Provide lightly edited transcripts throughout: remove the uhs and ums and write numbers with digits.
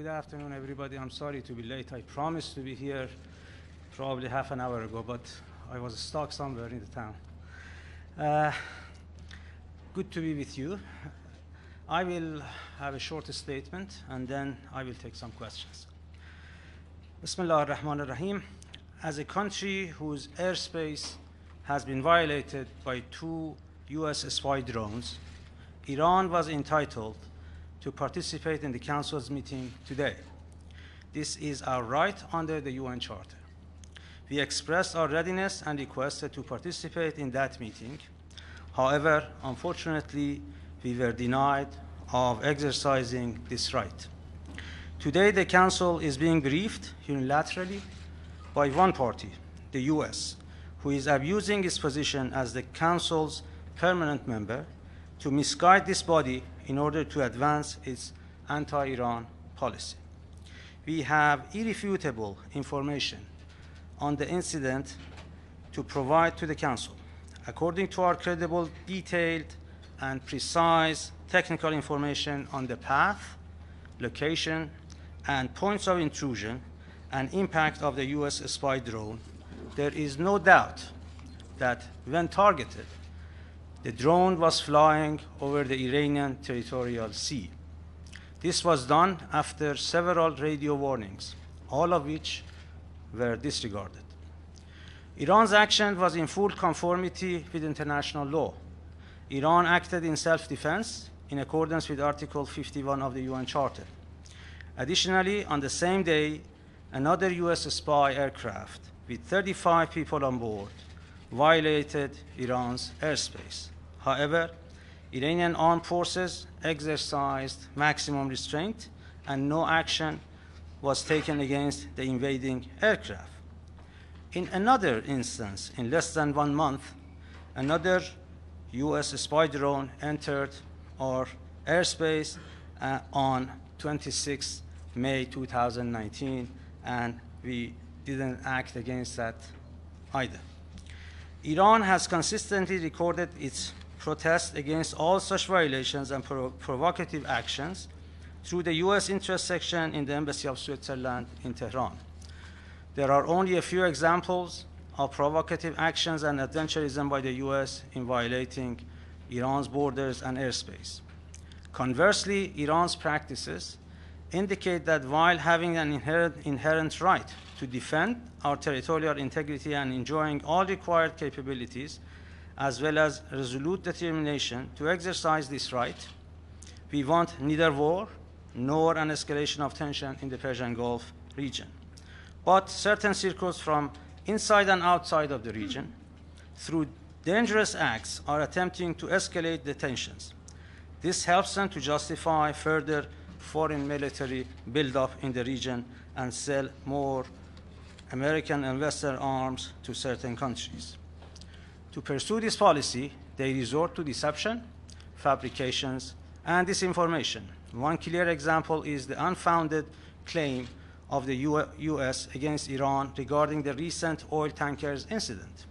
Good afternoon, everybody. I'm sorry to be late. I promised to be here probably half an hour ago, but I was stuck somewhere in the town. Good to be with you. I will have a short statement, and then I will take some questions. Bismillah ar-Rahman ar-Rahim. As a country whose airspace has been violated by 2 US spy drones, Iran was entitled to participate in the Council's meeting today. This is our right under the UN Charter. We expressed our readiness and requested to participate in that meeting. However, unfortunately, we were denied of exercising this right. Today, the Council is being briefed unilaterally by one party, the US, who is abusing its position as the Council's permanent member to misguide this body in order to advance its anti-Iran policy. We have irrefutable information on the incident to provide to the Council. According to our credible, detailed, and precise technical information on the path, location, and points of intrusion and impact of the US spy drone, there is no doubt that when targeted, the drone was flying over the Iranian territorial sea. This was done after several radio warnings, all of which were disregarded. Iran's action was in full conformity with international law. Iran acted in self-defense in accordance with Article 51 of the UN Charter. Additionally, on the same day, another US spy aircraft with 35 people on board violated Iran's airspace. However, Iranian armed forces exercised maximum restraint and no action was taken against the invading aircraft. In another instance, in less than 1 month, another US spy drone entered our airspace on 26 May 2019, and we didn't act against that either. Iran has consistently recorded its protest against all such violations and provocative actions through the US interest section in the Embassy of Switzerland in Tehran. There are only a few examples of provocative actions and adventurism by the US in violating Iran's borders and airspace. Conversely, Iran's practices indicate that while having an inherent right to defend our territorial integrity and enjoying all required capabilities, as well as resolute determination to exercise this right, we want neither war nor an escalation of tension in the Persian Gulf region. But certain circles from inside and outside of the region, through dangerous acts, are attempting to escalate the tensions. This helps them to justify further foreign military buildup in the region and sell more American and Western arms to certain countries. To pursue this policy, they resort to deception, fabrications, and disinformation. One clear example is the unfounded claim of the US against Iran regarding the recent oil tankers incident,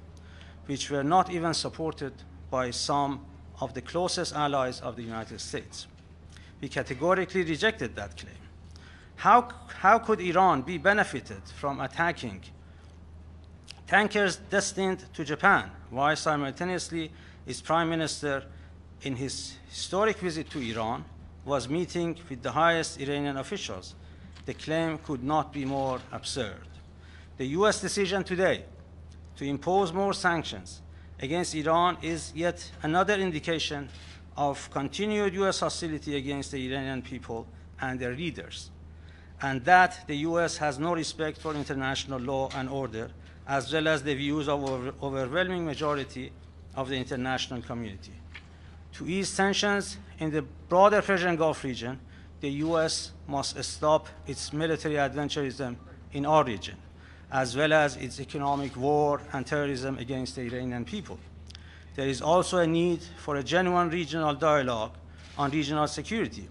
which were not even supported by some of the closest allies of the United States. We categorically rejected that claim. How could Iran be benefited from attacking tankers destined to Japan, while simultaneously its prime minister, in his historic visit to Iran, was meeting with the highest Iranian officials? The claim could not be more absurd. The US decision today to impose more sanctions against Iran is yet another indication of continued US hostility against the Iranian people and their leaders, and that the US has no respect for international law and order, as well as the views of overwhelming majority of the international community. To ease tensions in the broader Persian Gulf region, the US must stop its military adventurism in our region, as well as its economic war and terrorism against the Iranian people. There is also a need for a genuine regional dialogue on regional security.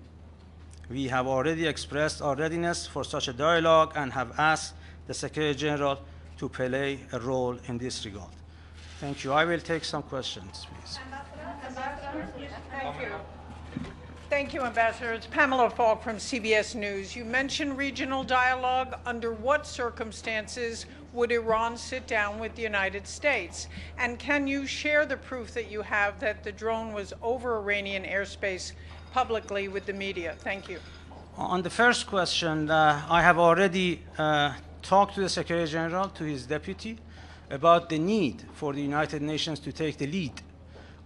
We have already expressed our readiness for such a dialogue and have asked the Secretary General to play a role in this regard. Thank you. I will take some questions, please. Ambassador, thank you. Thank you, Ambassador. It's Pamela Falk from CBS News. You mentioned regional dialogue. Under what circumstances would Iran sit down with the United States? And can you share the proof that you have that the drone was over Iranian airspace publicly with the media? Thank you. On the first question, I have already talked to the Secretary General, to his deputy, about the need for the United Nations to take the lead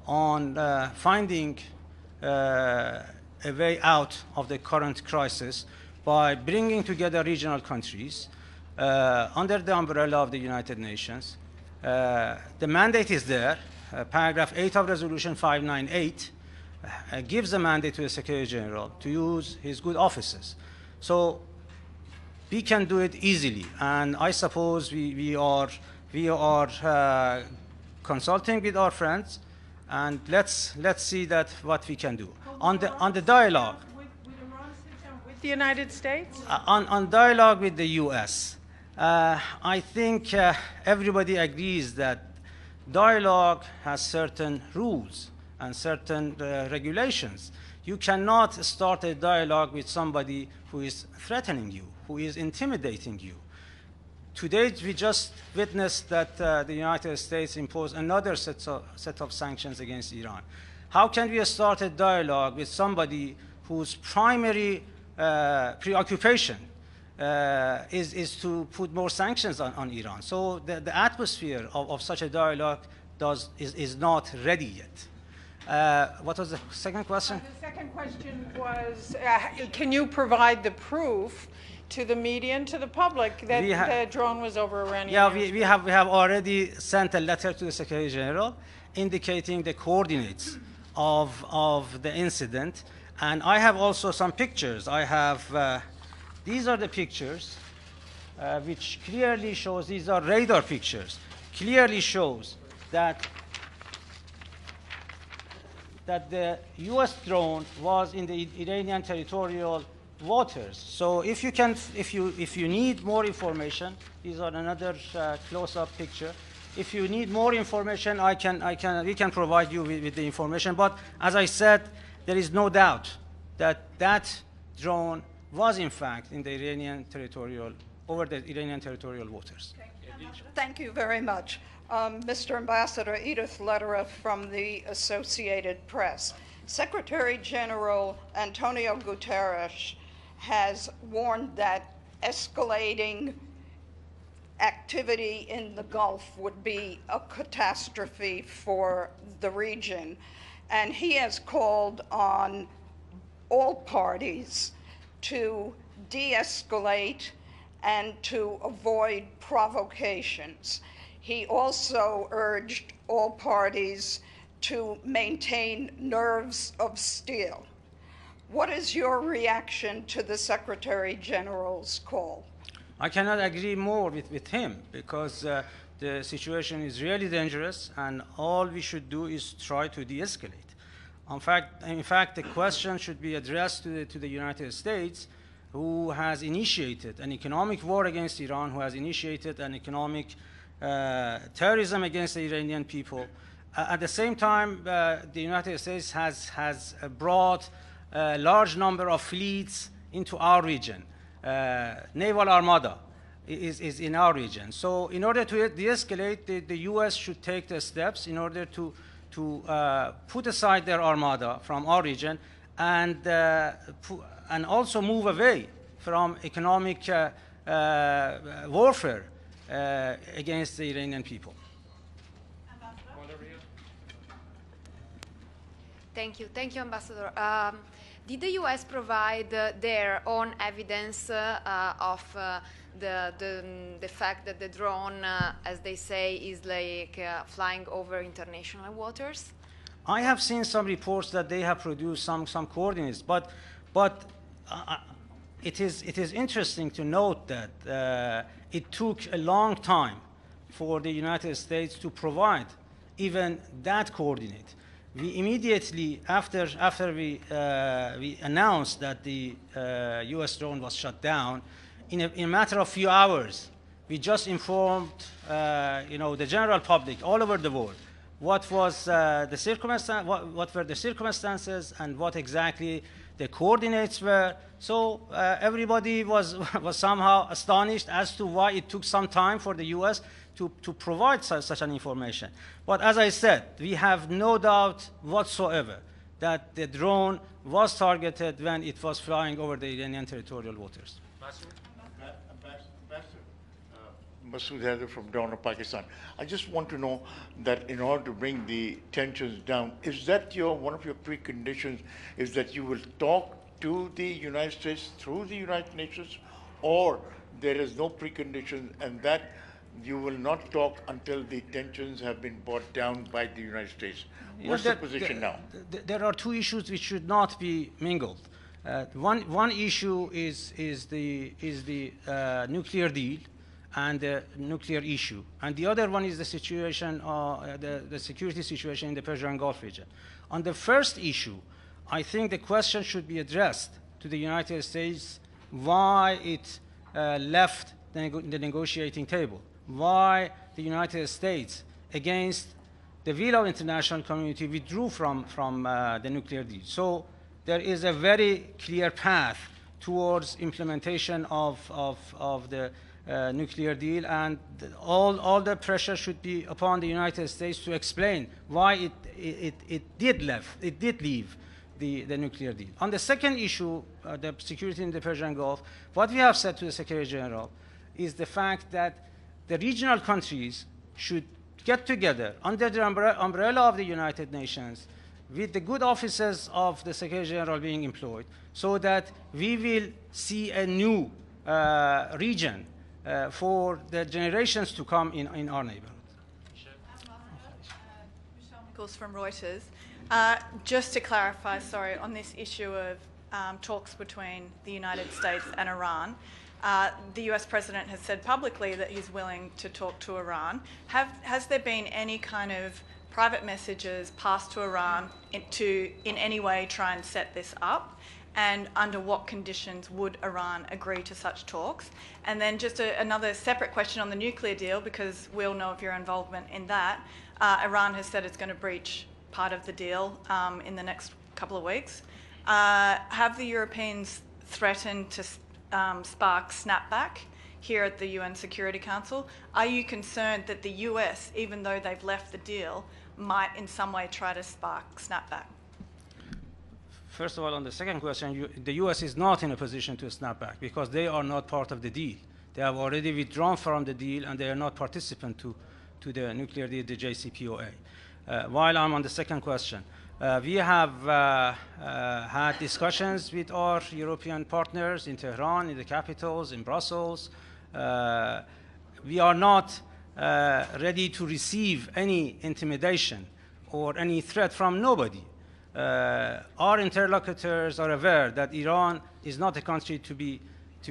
on finding a way out of the current crisis by bringing together regional countries under the umbrella of the United Nations. The mandate is there. Paragraph 8 of Resolution 598 gives a mandate to the Secretary General to use his good offices. So we can do it easily, and I suppose we are consulting with our friends, and let's see that what we can do. On the dialogue. Would Iran sit down with the United States? On dialogue with the US, I think everybody agrees that dialogue has certain rules and certain regulations. You cannot start a dialogue with somebody who is threatening you, who is intimidating you. Today, we just witnessed that the United States imposed another set of sanctions against Iran. How can we start a dialogue with somebody whose primary preoccupation is to put more sanctions on Iran? So the atmosphere of such a dialogue is not ready yet. What was the second question? The second question was, can you provide the proof to the media and to the public that the drone was over Iranian? Yeah, we have already sent a letter to the Secretary General indicating the coordinates of the incident, and I have also some pictures. I have these are the pictures which clearly shows, these are radar pictures, clearly shows that the US drone was in the Iranian territorial waters. So if you need more information, these are another close-up picture. If you need more information, we can provide you with the information. But as I said, there is no doubt that that drone was in fact in the over the Iranian territorial waters. Thank you very much. Mr. Ambassador, Edith Lederer from the Associated Press. Secretary General Antonio Guterres has warned that escalating activity in the Gulf would be a catastrophe for the region. And he has called on all parties to de-escalate and to avoid provocations. He also urged all parties to maintain nerves of steel. What is your reaction to the Secretary General's call? I cannot agree more with him, because the situation is really dangerous, and all we should do is try to de-escalate. In fact, the question should be addressed to the United States, who has initiated an economic war against Iran, who has initiated an economic terrorism against the Iranian people. At the same time, the United States has brought a large number of fleets into our region. Naval armada is in our region. So in order to de-escalate, the US should take the steps in order to put aside their armada from our region and also move away from economic warfare against the Iranian people. Thank you, Ambassador. Did the U.S. provide their own evidence of the fact that the drone, as they say, is like flying over international waters? I have seen some reports that they have produced some coordinates, but it is interesting to note that it took a long time for the United States to provide even that coordinate. We immediately, after we announced that the US drone was shut down, in a matter of few hours, we just informed the general public all over the world what was the circumstance, what were the circumstances, and what exactly the coordinates were. So everybody was somehow astonished as to why it took some time for the US to provide such an information. But as I said, we have no doubt whatsoever that the drone was targeted when it was flying over the Iranian territorial waters. Masood Haider from Dawn of Pakistan. I just want to know that in order to bring the tensions down, is that one of your preconditions, is that you will talk to the United States through the United Nations, or there is no precondition and that you will not talk until the tensions have been brought down by the United States? What's the position now? There are two issues which should not be mingled. One issue is the nuclear deal and the nuclear issue, and the other one is the situation, the security situation in the Persian Gulf region. On the first issue, I think the question should be addressed to the United States why it left the negotiating table, why the United States, against the will of international community, withdrew from the nuclear deal. So there is a very clear path towards implementation of the nuclear deal, and all the pressure should be upon the United States to explain why it did leave the nuclear deal. On the second issue, the security in the Persian Gulf, what we have said to the Secretary General is the fact that the regional countries should get together under the umbrella of the United Nations with the good offices of the Secretary General being employed, so that we will see a new region for the generations to come in our neighborhood. Nichols from Reuters. Just to clarify, sorry, on this issue of talks between the United States and Iran, the US President has said publicly that he's willing to talk to Iran. Has there been any kind of private messages passed to Iran in any way try and set this up? And under what conditions would Iran agree to such talks? And then just another separate question on the nuclear deal, because we all know of your involvement in that. Iran has said it's going to breach part of the deal in the next couple of weeks. Have the Europeans threatened to spark snapback here at the UN Security Council? Are you concerned that the US, even though they've left the deal, might in some way try to spark snapback? First of all, on the second question, the US is not in a position to snap back because they are not part of the deal. They have already withdrawn from the deal and they are not participant to the nuclear deal, the JCPOA. While I'm on the second question, we have had discussions with our European partners in Tehran, in the capitals, in Brussels. We are not ready to receive any intimidation or any threat from nobody. Our interlocutors are aware that Iran is not a country to be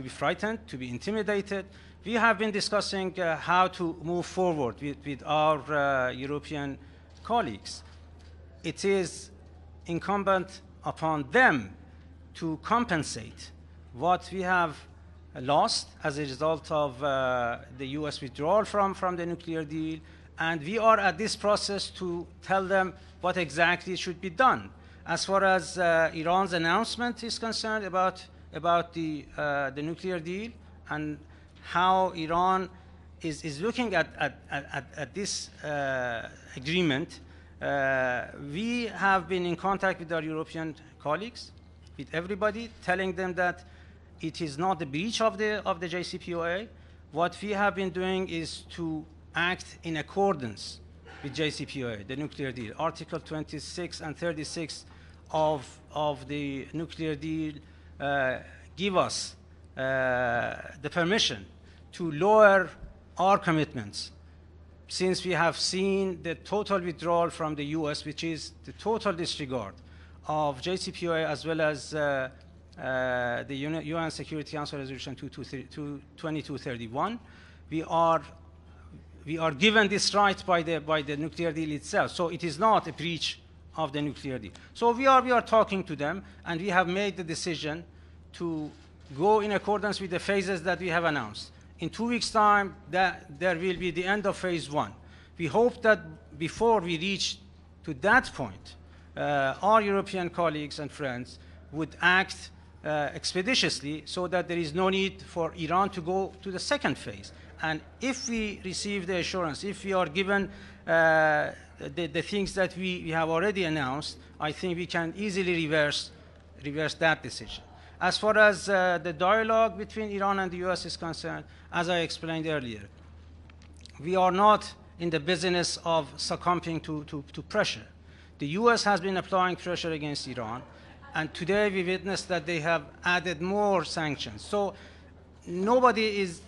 frightened, to be intimidated. We have been discussing how to move forward with our European colleagues. It is incumbent upon them to compensate what we have lost as a result of the US withdrawal from the nuclear deal, and we are at this process to tell them what exactly should be done. As far as Iran's announcement is concerned about the nuclear deal and how Iran is looking at this agreement, we have been in contact with our European colleagues, with everybody, telling them that it is not a breach of the JCPOA. What we have been doing is to act in accordance with JCPOA, the nuclear deal. Article 26 and 36 of the nuclear deal give us the permission to lower our commitments, since we have seen the total withdrawal from the US, which is the total disregard of JCPOA as well as the UN Security Council Resolution 2231. We are given this right by the nuclear deal itself, so it is not a breach of the nuclear deal. So we are talking to them, and we have made the decision to go in accordance with the phases that we have announced. In 2 weeks' time, there will be the end of phase 1. We hope that before we reach to that point, our European colleagues and friends would act expeditiously so that there is no need for Iran to go to the second phase. And if we receive the assurance, if we are given the things that we have already announced, I think we can easily reverse that decision. As far as the dialogue between Iran and the US is concerned, as I explained earlier, we are not in the business of succumbing to pressure. The US has been applying pressure against Iran, and today we witnessed that they have added more sanctions. So nobody is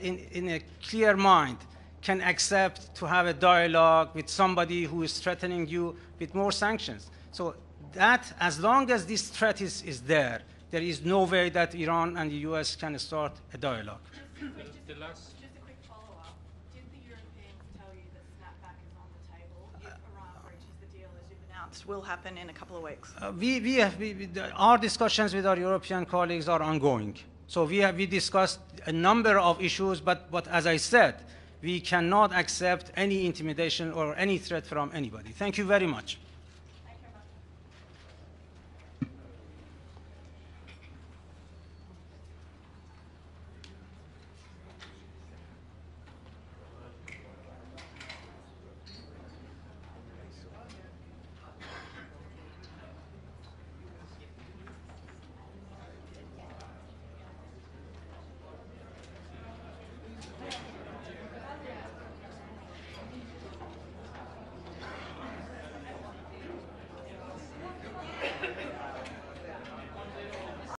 in a clear mind can accept to have a dialogue with somebody who is threatening you with more sanctions. So that, as long as this threat is there, there is no way that Iran and the US can start a dialogue. Just a quick follow-up. Did the Europeans tell you that snapback is on the table if Iran breaches the deal as you've announced will happen in a couple of weeks? Our discussions with our European colleagues are ongoing. So we discussed a number of issues, but as I said, we cannot accept any intimidation or any threat from anybody. Thank you very much.